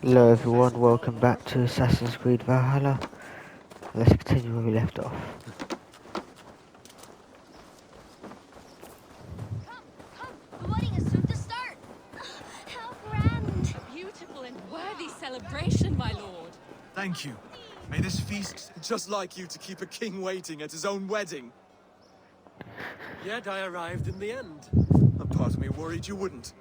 Hello everyone, welcome back to Assassin's Creed Valhalla. Let's continue where we left off. Come, the wedding is soon to start. How grand. A beautiful and worthy celebration, my lord. Thank you. May this feast... Just like you to keep a king waiting at his own wedding. Yet I arrived in the end. A part of me worried you wouldn't.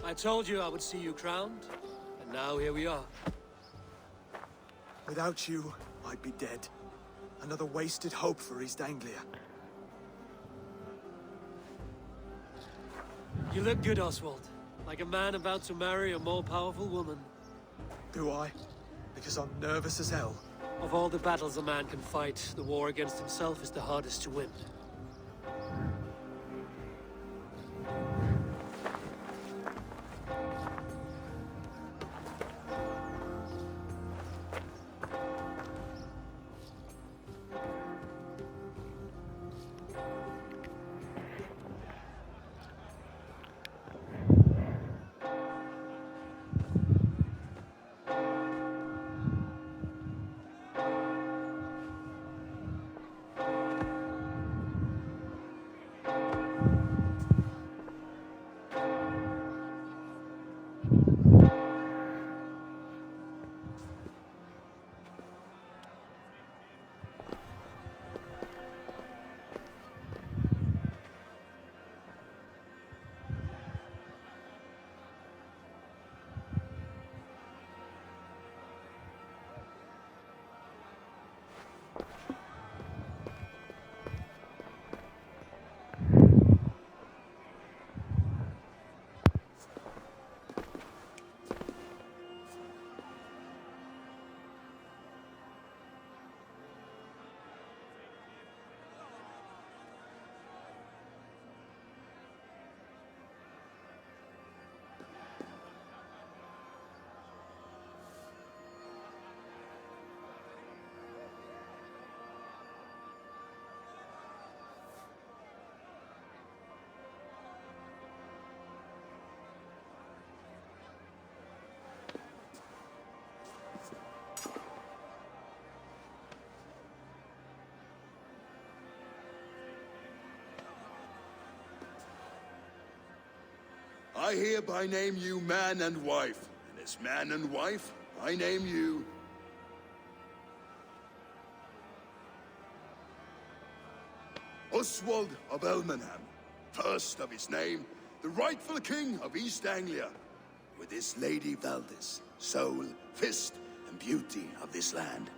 I told you I would see you crowned, and now here we are. Without you, I'd be dead. Another wasted hope for East Anglia. You look good, Oswald. Like a man about to marry a more powerful woman. Do I? Because I'm nervous as hell. Of all the battles a man can fight, the war against himself is the hardest to win. I hereby name you man and wife, and as man and wife, I name you... Oswald of Elmenham, first of his name, the rightful king of East Anglia, with this Lady Valdis, soul, fist, and beauty of this land.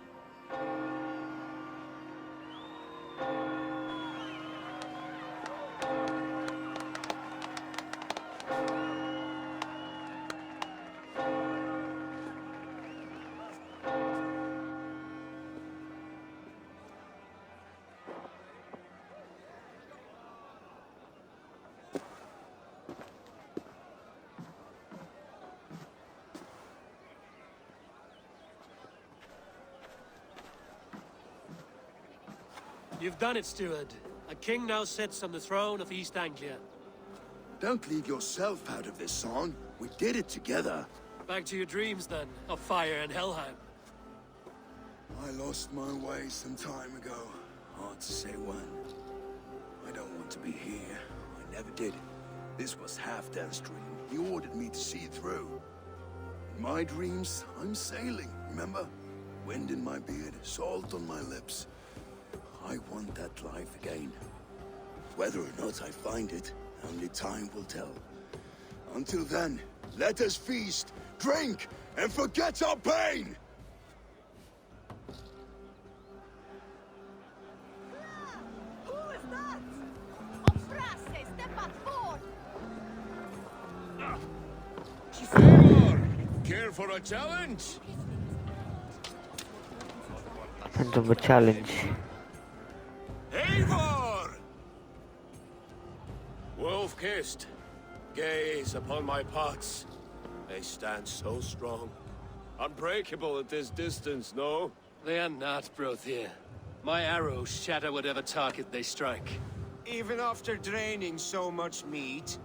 You've done it, steward. A king now sits on the throne of East Anglia. Don't leave yourself out of this song. We did it together. Back to your dreams, then, of fire and Helheim. I lost my way some time ago. Hard to say when. I don't want to be here. I never did. This was Halfdan's dream. He ordered me to see through. In my dreams, I'm sailing, remember? Wind in my beard, salt on my lips. I want that life again. Whether or not I find it, only time will tell. Until then, let us feast, drink, and forget our pain! Who is that? Obstrasse, step up forward. Favor! Care for a challenge? End of a challenge. Eivor! Wolf-kissed, gaze upon my pots. They stand so strong. Unbreakable at this distance, no? They are not, Brothir. My arrows shatter whatever target they strike. Even after draining so much meat,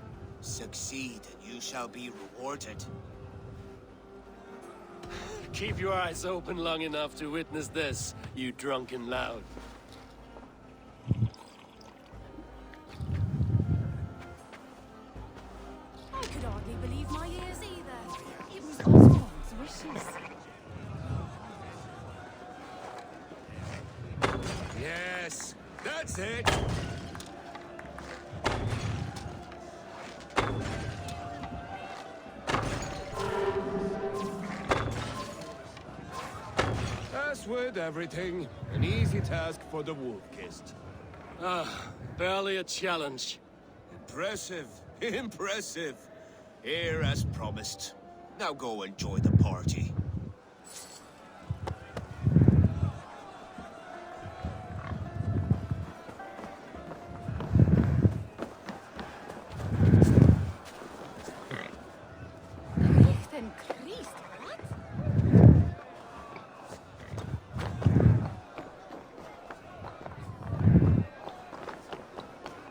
Succeed, and you shall be rewarded. Keep your eyes open long enough to witness this, you drunken lout. I could hardly believe my ears either. It was Oswald's wishes. Yes, that's it. As with everything, an easy task for the wolf-kissed. Ah, barely a challenge. Impressive, impressive. Here as promised. Now go enjoy the party. Richten Christ, what?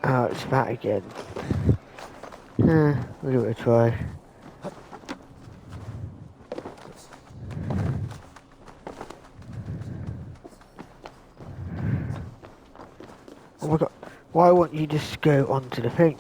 Oh, it's that again. We'll give it a try. Oh my god, why won't you just go onto the thing?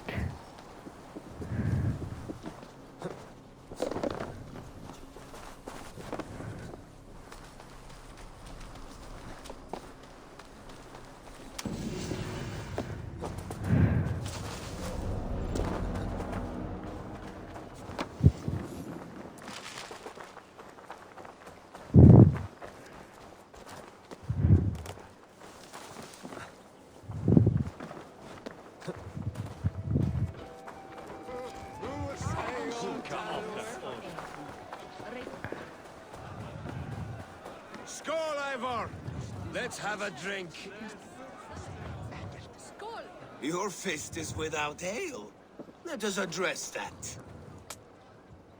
Skål, Ivor! Let's have a drink. Skål! Your fist is without ale. Let us address that.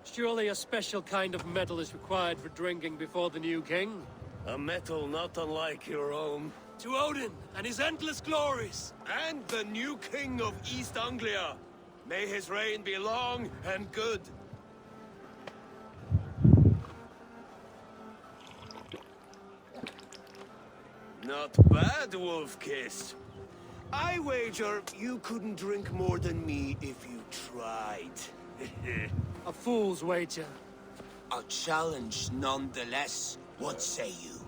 Surely a special kind of metal is required for drinking before the new king? A metal not unlike your own. To Odin and his endless glories! And the new king of East Anglia. May his reign be long and good. Not bad, Wolf-Kiss. I wager you couldn't drink more than me if you tried. A fool's wager. A challenge nonetheless. What say you?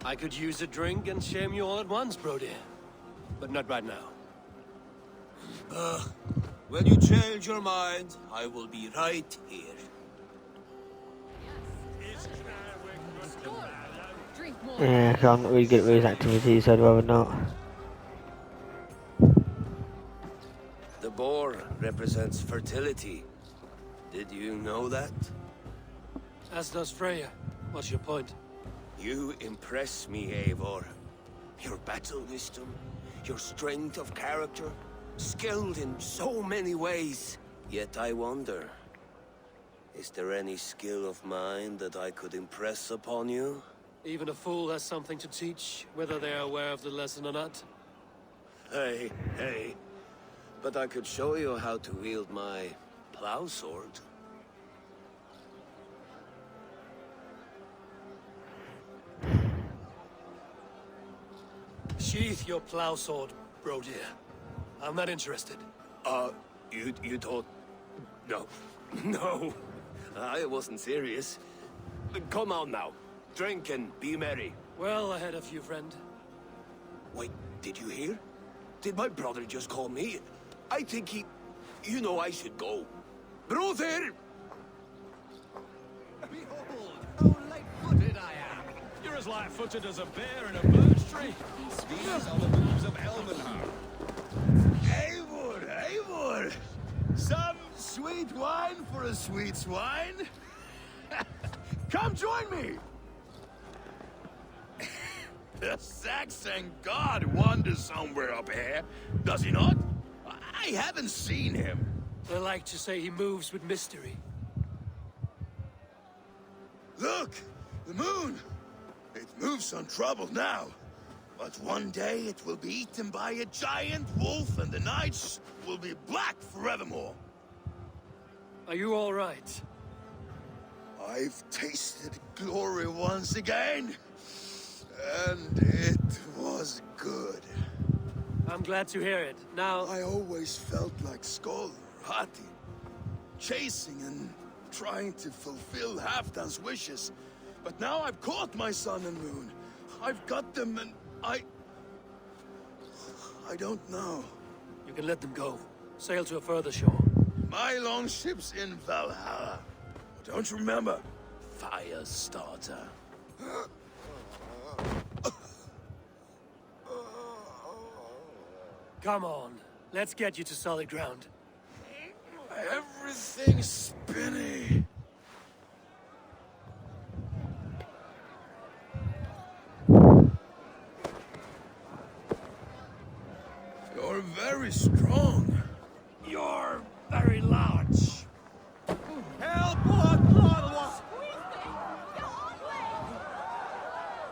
I could use a drink and shame you all at once, bro dear. But not right now. When you change your mind, I will be right here. Skål! Drink more. Yeah, I'm not really good at those activities, so I'd rather not. The boar represents fertility. Did you know that? As does Freya. What's your point? You impress me, Eivor. Your battle wisdom, your strength of character, skilled in so many ways. Yet I wonder, is there any skill of mine that I could impress upon you? Even a fool has something to teach, whether they are aware of the lesson or not. Hey. But I could show you how to wield my plow sword. Sheath your plow sword, bro dear. I'm not interested. You thought... No. No. I wasn't serious. Come on now. Drink and be merry. Well ahead of you, friend. Wait, did you hear? Did my brother just call me? I think he... You know I should go. Brother! Behold, how light-footed I am! You're as light-footed as a bear in a birch tree. These are the moves of Elvenhar. Eivor! Some sweet wine for a sweet swine? Come join me! The Saxon god wanders somewhere up here, does he not? I haven't seen him. They like to say he moves with mystery. Look! The moon! It moves untroubled now. But one day it will be eaten by a giant wolf and the nights will be black forevermore. Are you all right? I've tasted glory once again, and it was good. I'm glad to hear it. Now, I always felt like Skull, Hati, chasing and trying to fulfill Halfdan's wishes. But now I've caught my sun and moon. I've got them and I don't know. you can let them go. Sail to a further shore. My longship's in Valhalla. Don't you remember? Firestarter. Come on. Let's get you to solid ground. Everything's spinny. You're very strong. You're very large. Help! Blood!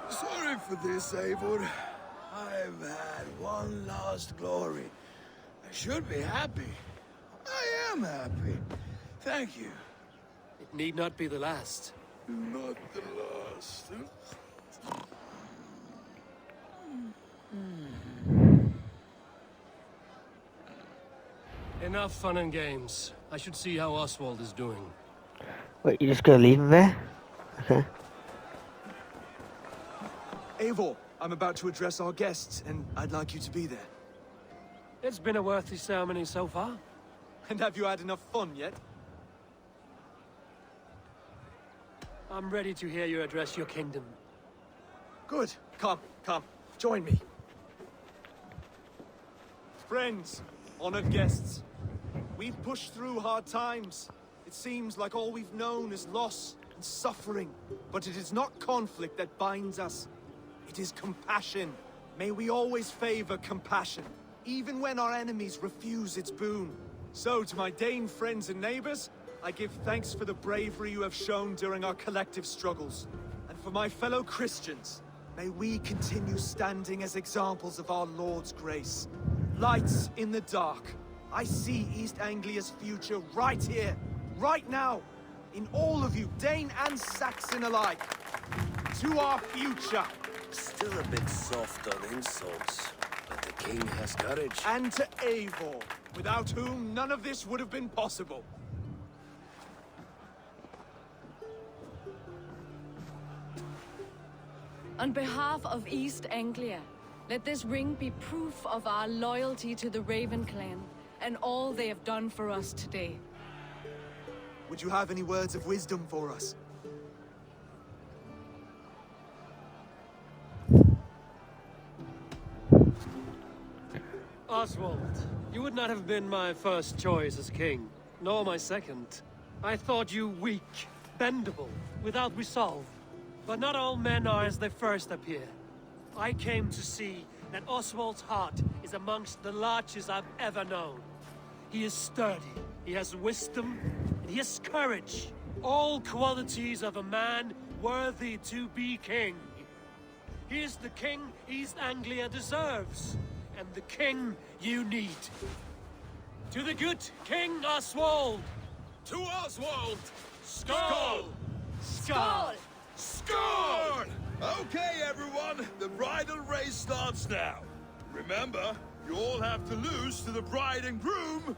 Sorry for this, Eivor. I've had one last glory. I should be happy. I am happy. Thank you. It need not be the last. Not the last. Enough fun and games. I should see how Oswald is doing. Wait, you're just gonna leave him there? Okay. Eivor, I'm about to address our guests, and I'd like you to be there. It's been a worthy ceremony so far. And have you had enough fun yet? I'm ready to hear you address your kingdom. Good. Come, join me. Friends, honored guests, we've pushed through hard times. It seems like all we've known is loss and suffering. But it is not conflict that binds us. It is compassion. May we always favor compassion, even when our enemies refuse its boon. So, to my Dane friends and neighbors, I give thanks for the bravery you have shown during our collective struggles. And for my fellow Christians, may we continue standing as examples of our Lord's grace. Lights in the dark. I see East Anglia's future right here, right now, in all of you, Dane and Saxon alike. To our future. Still a bit soft on insults, but the king has courage. And to Eivor, without whom none of this would have been possible. On behalf of East Anglia, let this ring be proof of our loyalty to the Raven clan and all they have done for us today. Would you have any words of wisdom for us? Oswald, you would not have been my first choice as king, nor my second. I thought you weak, bendable, without resolve. But not all men are as they first appear. I came to see that Oswald's heart is amongst the largest I've ever known. He is sturdy, he has wisdom, and he has courage. All qualities of a man worthy to be king. He is the king East Anglia deserves, and the king you need. To the good King Oswald! To Oswald! Skull! Skull! Score! Okay, everyone, the bridal race starts now. Remember, you all have to lose to the bride and groom.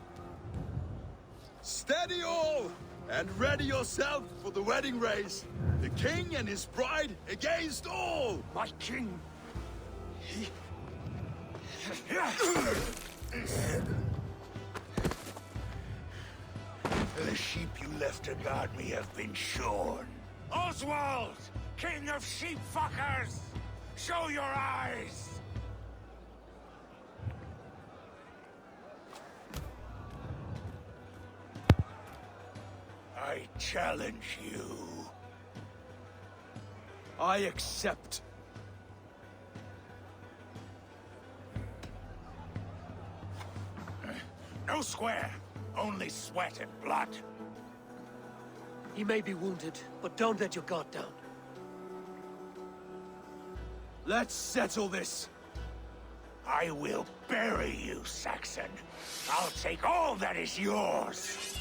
Steady all, and ready yourself for the wedding race. The king and his bride against all. My king! The sheep you left to guard me have been shorn. Oswald! King of sheep fuckers! Show your eyes! I challenge you. I accept. No square, only sweat and blood. He may be wounded, but don't let your guard down. Let's settle this. I will bury you, Saxon. I'll take all that is yours.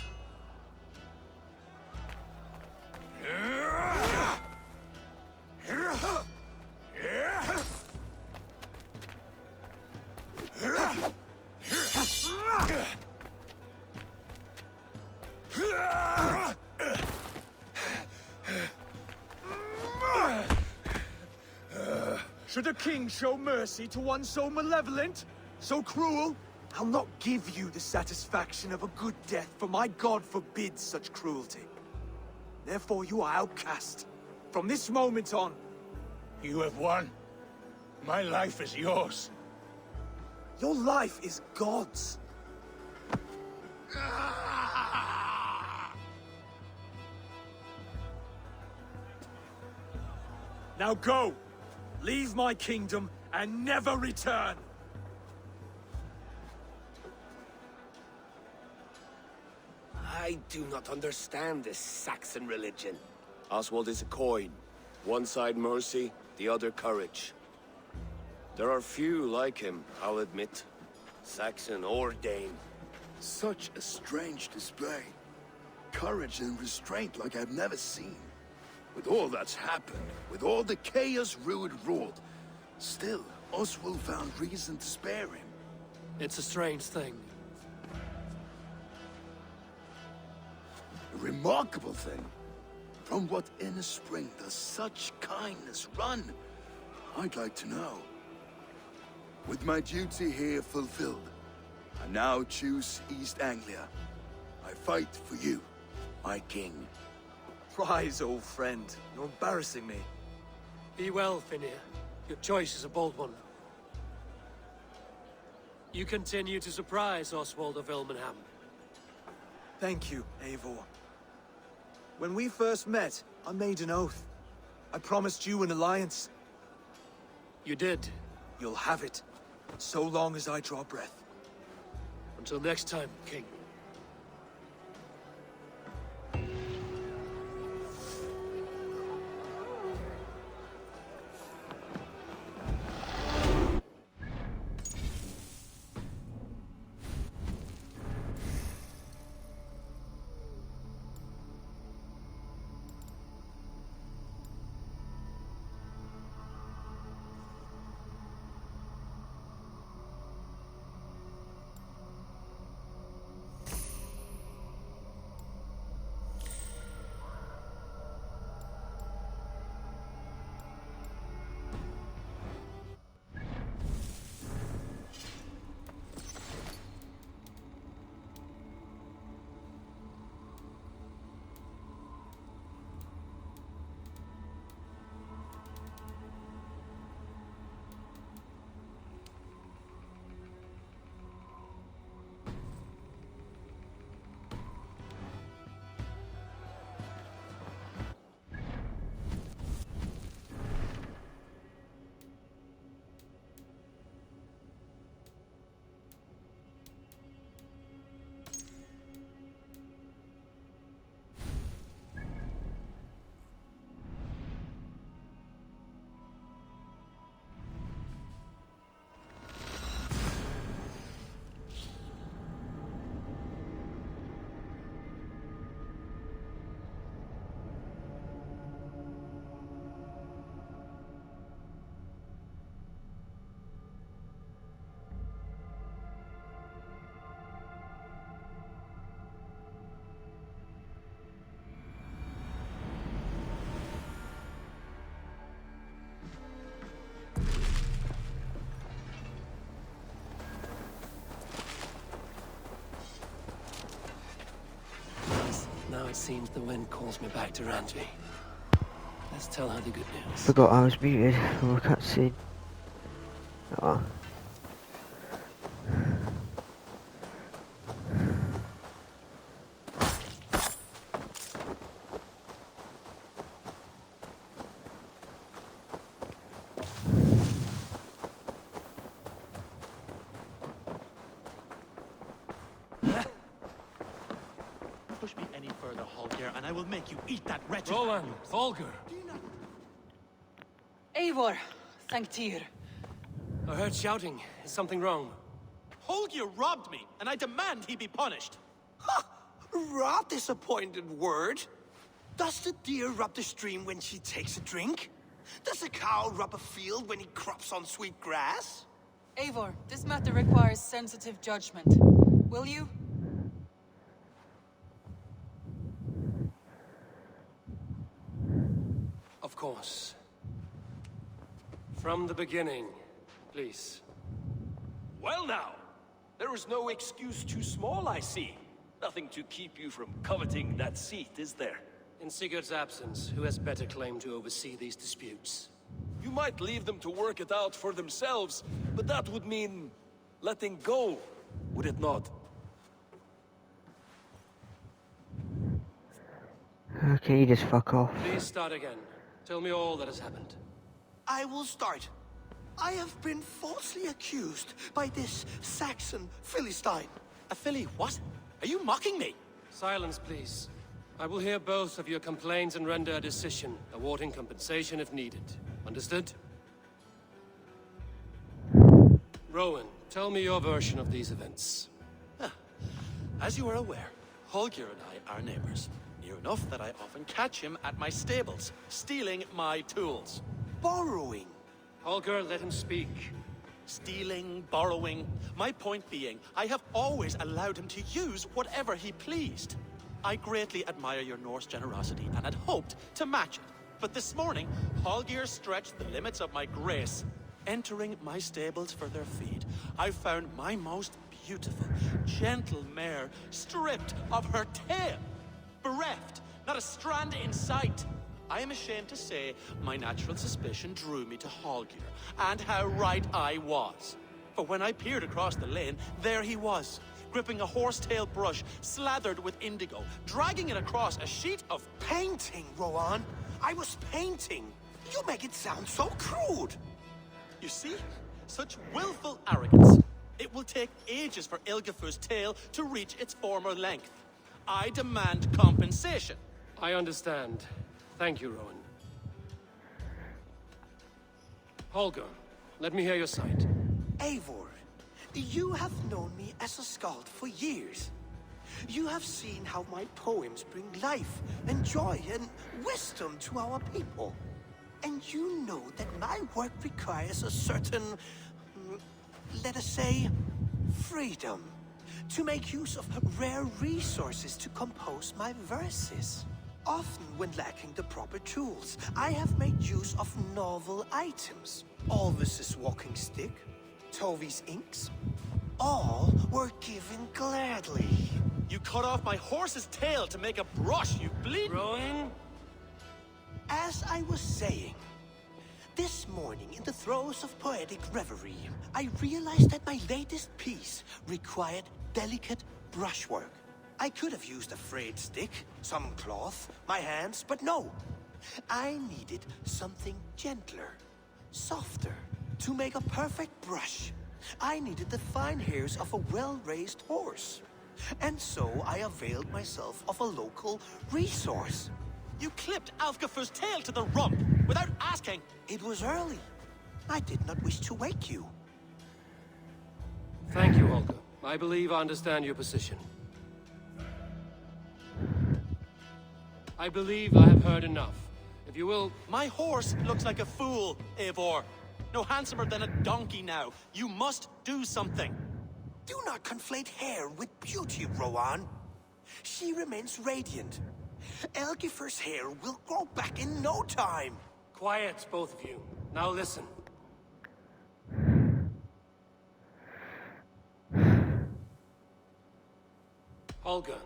Should a king show mercy to one so malevolent? So cruel? I'll not give you the satisfaction of a good death, for my god forbids such cruelty. Therefore you are outcast. From this moment on. You have won. My life is yours. Your life is God's. Now go! Leave my kingdom and never return! I do not understand this Saxon religion. Oswald is a coin. One side mercy, the other courage. There are few like him, I'll admit. Saxon or Dane. Such a strange display. Courage and restraint like I've never seen. With all that's happened, with all the chaos Rued wrought, still, Oswald found reason to spare him. It's a strange thing. A remarkable thing. From what inner spring does such kindness run? I'd like to know. With my duty here fulfilled, I now choose East Anglia. I fight for you, my king. Rise, old friend. You're embarrassing me. Be well, Finir. Your choice is a bold one. You continue to surprise Oswald of Ilmenham. Thank you, Eivor. When we first met, I made an oath. I promised you an alliance. You did. You'll have it, so long as I draw breath. Until next time, King. Now it seems the wind calls me back to Randvi. Let's tell her the good news. Forgot I was muted from a cutscene. Oh. Push me any further, Holger, and I will make you eat that wretched... I heard shouting. Is something wrong? Holger robbed me, and I demand he be punished. Ha! Robbed is a pointed word. Does the deer rub the stream when she takes a drink? Does a cow rub a field when he crops on sweet grass? Eivor, this matter requires sensitive judgment. Will you? Of course. From the beginning, please. Well now, there is no excuse too small, I see. Nothing to keep you from coveting that seat, is there? In Sigurd's absence, who has better claim to oversee these disputes? You might leave them to work it out for themselves, but that would mean letting go, would it not? Okay, you just fuck off. Please start again. Tell me all that has happened. I will start. I have been falsely accused by this Saxon Philistine. A Philly what? Are you mocking me? Silence, please. I will hear both of your complaints and render a decision, awarding compensation if needed. Understood? Rowan, tell me your version of these events. As you are aware, Holger and I are neighbors. Near enough that I often catch him at my stables, stealing my tools. Borrowing. Holger, let him speak. Stealing, borrowing. My point being, I have always allowed him to use whatever he pleased. I greatly admire your Norse generosity and had hoped to match it. But this morning, Holger stretched the limits of my grace. Entering my stables for their feed, I found my most beautiful, gentle mare stripped of her tail. Bereft, not a strand in sight. I am ashamed to say my natural suspicion drew me to Holger, and how right I was. For when I peered across the lane, there he was, gripping a horsetail brush slathered with indigo, dragging it across a sheet of Painting, Rowan. I was painting. You make it sound so crude. You see? Such willful arrogance. It will take ages for Ilgafur's tail to reach its former length. I demand compensation. I understand. Thank you, Rowan. Holger, let me hear your side. Eivor, you have known me as a skald for years. You have seen how my poems bring life and joy and wisdom to our people. And you know that my work requires a certain, let us say, freedom to make use of rare resources to compose my verses. Often when lacking the proper tools, I have made use of novel items. Alvis's walking stick, Tovi's inks, all were given gladly. You cut off my horse's tail to make a brush, you bleed. Rowan? As I was saying, this morning in the throes of poetic reverie, I realized that my latest piece required delicate brushwork. I could have used a frayed stick, some cloth, my hands, but no. I needed something gentler, softer. To make a perfect brush, I needed the fine hairs of a well-raised horse. And so I availed myself of a local resource. You clipped Alfgafur's tail to the rump without asking. It was early. I did not wish to wake you. Thank you, Holger. I believe I understand your position. I believe I have heard enough. If you will... My horse looks like a fool, Eivor. No handsomer than a donkey now. You must do something. Do not conflate hair with beauty, Rowan. She remains radiant. Elgifur's hair will grow back in no time. Quiet, both of you. Now listen. Holger,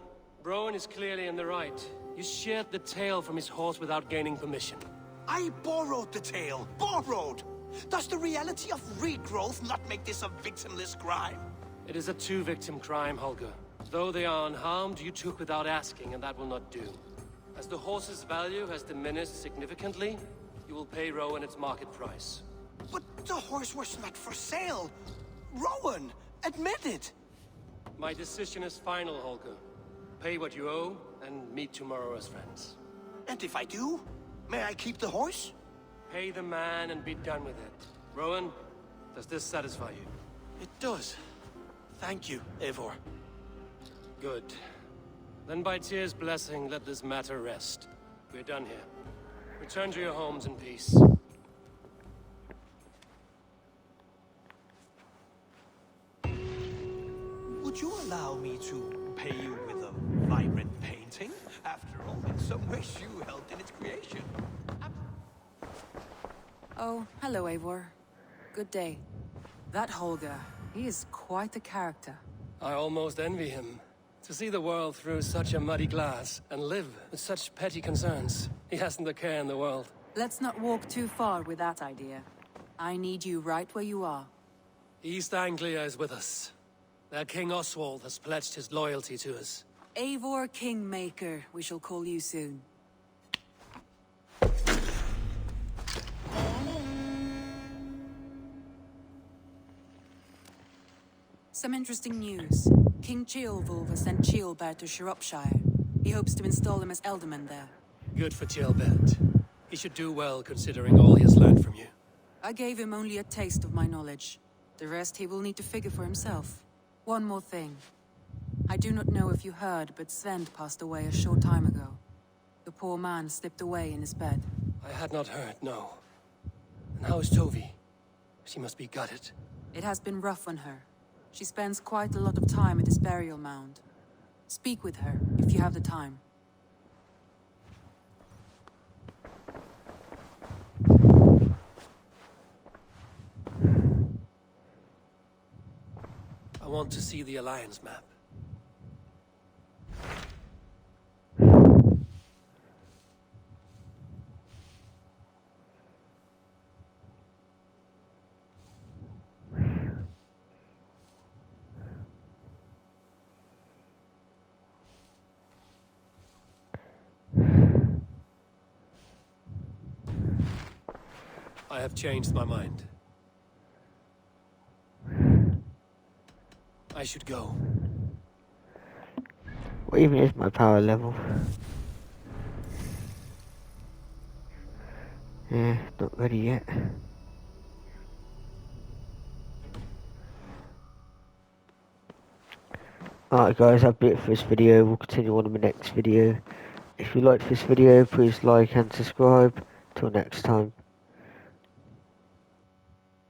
Rowan is clearly in the right. You sheared the tail from his horse without gaining permission. I borrowed the tail. Borrowed! Does the reality of regrowth not make this a victimless crime? It is a two-victim crime, Holger. Though they are unharmed, you took without asking, and that will not do. As the horse's value has diminished significantly, you will pay Rowan its market price. But the horse was not for sale. Rowan, admit it. My decision is final, Holger. Pay what you owe, and meet tomorrow as friends. And if I do, may I keep the horse? Pay the man and be done with it. Rowan, Does this satisfy you? It does. Thank you, Eivor. Good. Then by Tyr's blessing, let this matter rest. We're done here. Return to your homes in peace. Would you allow me to pay you with a vibrant painting? After all, in some ways you helped in its creation. Oh, hello, Eivor. Good day. That Holger, he is quite the character. I almost envy him. To see the world through such a muddy glass and live with such petty concerns. He hasn't a care in the world. Let's not walk too far with that idea. I need you right where you are. East Anglia is with us. Their King Oswald has pledged his loyalty to us. Eivor Kingmaker, we shall call you soon. Some interesting news. King Ceolwulf has sent Ceolbert to Shropshire. He hopes to install him as Elderman there. Good for Ceolbert. He should do well considering all he has learned from you. I gave him only a taste of my knowledge. The rest he will need to figure for himself. One more thing. I do not know if you heard, but Sven passed away a short time ago. The poor man slipped away in his bed. I had not heard, no. And how is Tovi? She must be gutted. It has been rough on her. She spends quite a lot of time at his burial mound. Speak with her, if you have the time. I want to see the Alliance map. I have changed my mind. I should go. What even is my power level? Yeah, not ready yet. Alright guys, that's it for this video. We'll continue on in the next video. If you liked this video, please like and subscribe. Till next time.